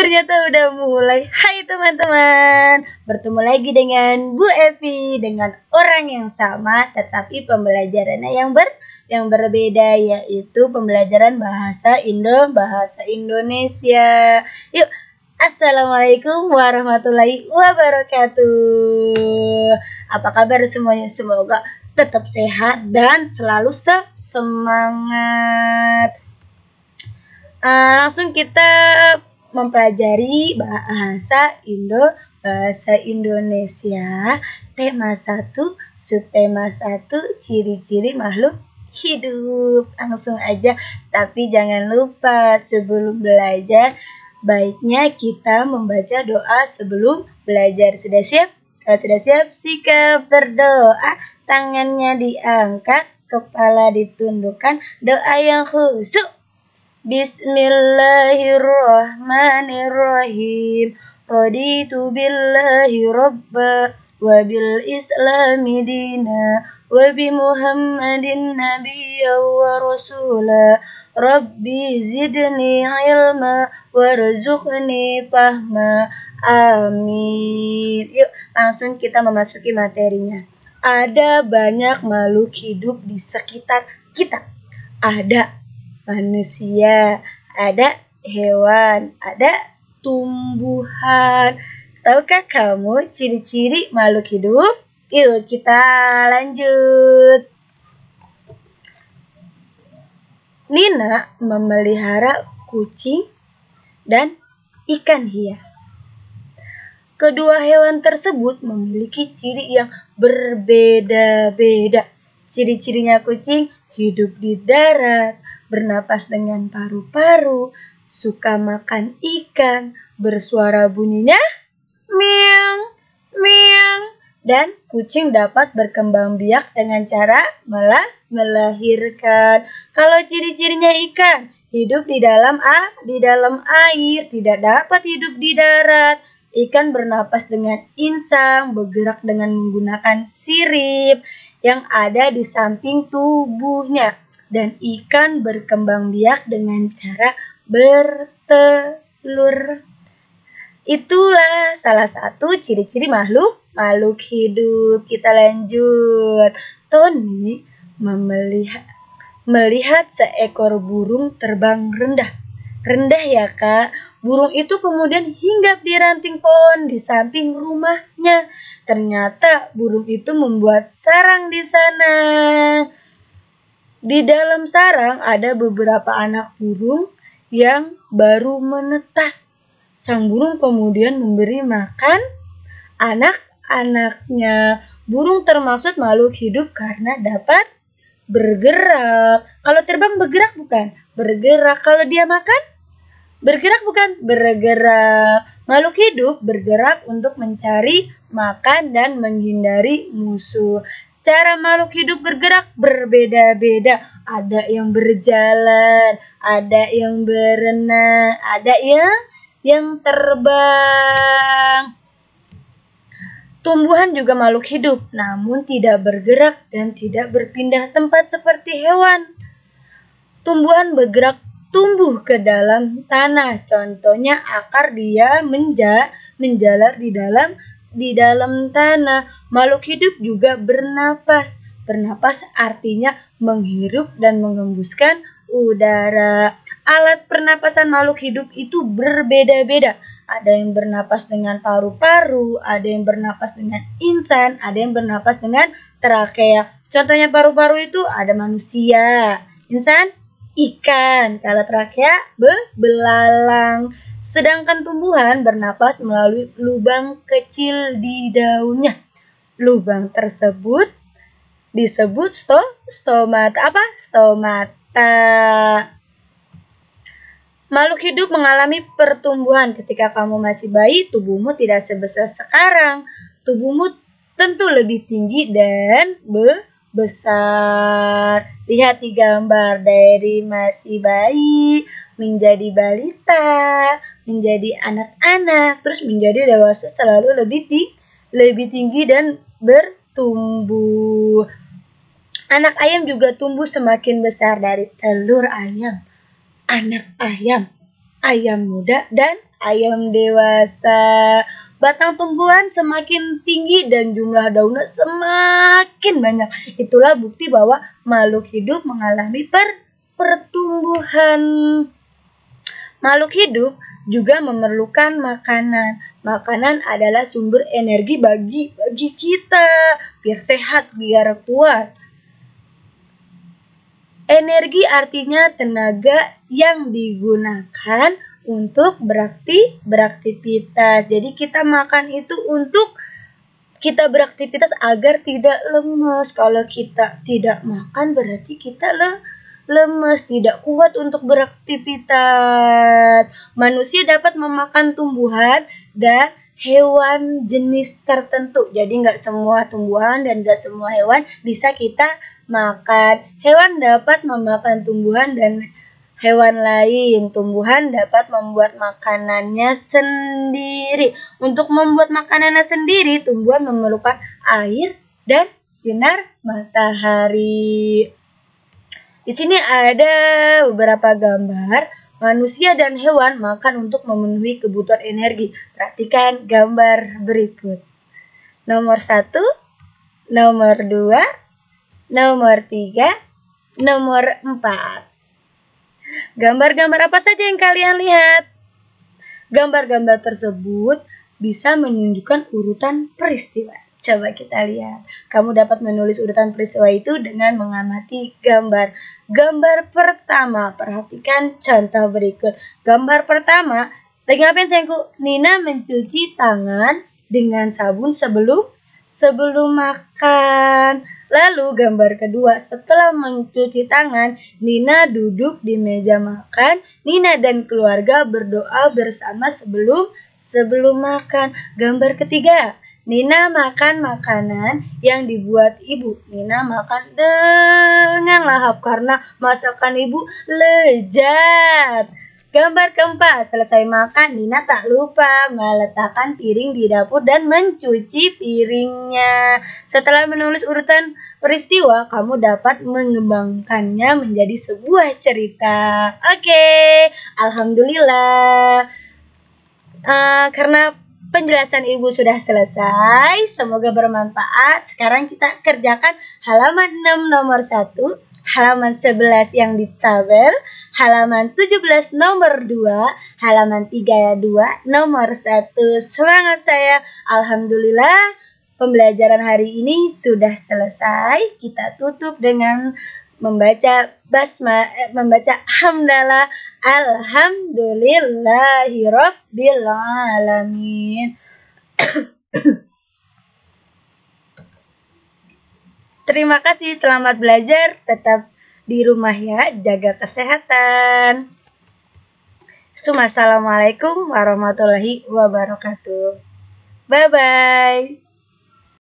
Ternyata udah mulai. Hai teman-teman, bertemu lagi dengan Bu Evi dengan orang yang sama, tetapi pembelajarannya yang berbeda, yaitu pembelajaran bahasa Indonesia. Yuk, assalamualaikum warahmatullahi wabarakatuh. Apa kabar semuanya? Semoga tetap sehat dan selalu semangat. Langsung kita mempelajari bahasa Indonesia. Tema 1, subtema 1, ciri-ciri makhluk hidup. Langsung aja, tapi jangan lupa sebelum belajar baiknya kita membaca doa sebelum belajar. Sudah siap? Kalau sudah siap, sikap berdoa, tangannya diangkat, kepala ditundukkan, doa yang khusyuk. Bismillahirrahmanirrahim. Raditu billahi rabba wa bil islami dina wa bi muhammadin nabiyya wa rasula. Rabbi zidni ilma warzuqni fahma. Amin. Yuk, langsung kita memasuki materinya. Ada banyak makhluk hidup di sekitar kita. Ada manusia, ada hewan, ada tumbuhan. Tahukah kamu ciri-ciri makhluk hidup? Yuk kita lanjut. Nina memelihara kucing dan ikan hias. Kedua hewan tersebut memiliki ciri yang berbeda-beda. Ciri-cirinya: kucing hidup di darat, bernapas dengan paru-paru, suka makan ikan, bersuara bunyinya meong, meong, dan kucing dapat berkembang biak dengan cara melahirkan. Kalau ciri-cirinya: ikan hidup di dalam air, tidak dapat hidup di darat. Ikan bernapas dengan insang, bergerak dengan menggunakan sirip yang ada di samping tubuhnya, dan ikan berkembang biak dengan cara bertelur. Itulah salah satu ciri-ciri makhluk hidup. Kita lanjut. Tony melihat seekor burung terbang rendah. Rendah ya kak. Burung itu kemudian hinggap di ranting pohon di samping rumahnya. Ternyata burung itu membuat sarang di sana. Di dalam sarang ada beberapa anak burung yang baru menetas. Sang burung kemudian memberi makan anak-anaknya. Burung termaksud makhluk hidup karena dapat bergerak. Kalau terbang bergerak bukan? Bergerak. Kalau dia makan? Bergerak bukan? Bergerak. Makhluk hidup bergerak untuk mencari makan dan menghindari musuh. Cara makhluk hidup bergerak berbeda-beda. Ada yang berjalan, ada yang berenang, ada yang terbang. Tumbuhan juga makhluk hidup, namun tidak bergerak dan tidak berpindah tempat seperti hewan. Tumbuhan bergerak, tumbuh ke dalam tanah. Contohnya akar dia menjalar di dalam tanah. Makhluk hidup juga bernapas. Bernapas artinya menghirup dan mengembuskan udara. Alat pernapasan makhluk hidup itu berbeda-beda. Ada yang bernapas dengan paru-paru, ada yang bernapas dengan insang, ada yang bernapas dengan trakea. Contohnya paru-paru itu ada manusia, insang ikan, kalau trakea belalang. Sedangkan tumbuhan bernapas melalui lubang kecil di daunnya. Lubang tersebut disebut stomata. Makhluk hidup mengalami pertumbuhan. Ketika kamu masih bayi, tubuhmu tidak sebesar sekarang. Tubuhmu tentu lebih tinggi dan besar. Lihat di gambar, dari masih bayi, menjadi balita, menjadi anak-anak, terus menjadi dewasa, selalu lebih tinggi dan bertumbuh. Anak ayam juga tumbuh semakin besar dari telur ayam, anak ayam, ayam muda, dan ayam dewasa. Batang tumbuhan semakin tinggi dan jumlah daunnya semakin banyak. Itulah bukti bahwa makhluk hidup mengalami pertumbuhan. Makhluk hidup juga memerlukan makanan. Makanan adalah sumber energi bagi kita, biar sehat, biar kuat. Energi artinya tenaga yang digunakan untuk beraktivitas. Jadi kita makan itu untuk kita beraktivitas agar tidak lemes. Kalau kita tidak makan berarti kita lemes, tidak kuat untuk beraktivitas. Manusia dapat memakan tumbuhan dan hewan jenis tertentu. Jadi nggak semua tumbuhan dan nggak semua hewan bisa kita makan. Hewan dapat memakan tumbuhan dan hewan lain. Tumbuhan dapat membuat makanannya sendiri. Untuk membuat makanannya sendiri, tumbuhan memerlukan air dan sinar matahari. Di sini ada beberapa gambar manusia dan hewan makan untuk memenuhi kebutuhan energi. Perhatikan gambar berikut. Nomor 1, nomor 2, nomor 3, nomor 4. Gambar-gambar apa saja yang kalian lihat? Gambar-gambar tersebut bisa menunjukkan urutan peristiwa. Coba kita lihat. Kamu dapat menulis urutan peristiwa itu dengan mengamati gambar. Gambar pertama, perhatikan contoh berikut. Gambar pertama, lagi ngapain sayangku? Nina mencuci tangan dengan sabun sebelum makan. Lalu gambar kedua, setelah mencuci tangan, Nina duduk di meja makan. Nina dan keluarga berdoa bersama sebelum makan. Gambar ketiga, Nina makan makanan yang dibuat ibu. Nina makan dengan lahap karena masakan ibu lezat. Gambar keempat, selesai makan, Nina tak lupa meletakkan piring di dapur dan mencuci piringnya. Setelah menulis urutan peristiwa, kamu dapat mengembangkannya menjadi sebuah cerita. Oke, alhamdulillah. Karena penjelasan ibu sudah selesai, semoga bermanfaat. Sekarang kita kerjakan halaman 6 nomor 1, halaman 11 yang di tabel, halaman 17 nomor 2, halaman 32 nomor 1. Semangat saya. Alhamdulillah, pembelajaran hari ini sudah selesai. Kita tutup dengan membaca hamdalah alhamdulillahirabbil alamin. Terima kasih, selamat belajar, tetap di rumah ya, jaga kesehatan. Assalamualaikum warahmatullahi wabarakatuh. Bye bye.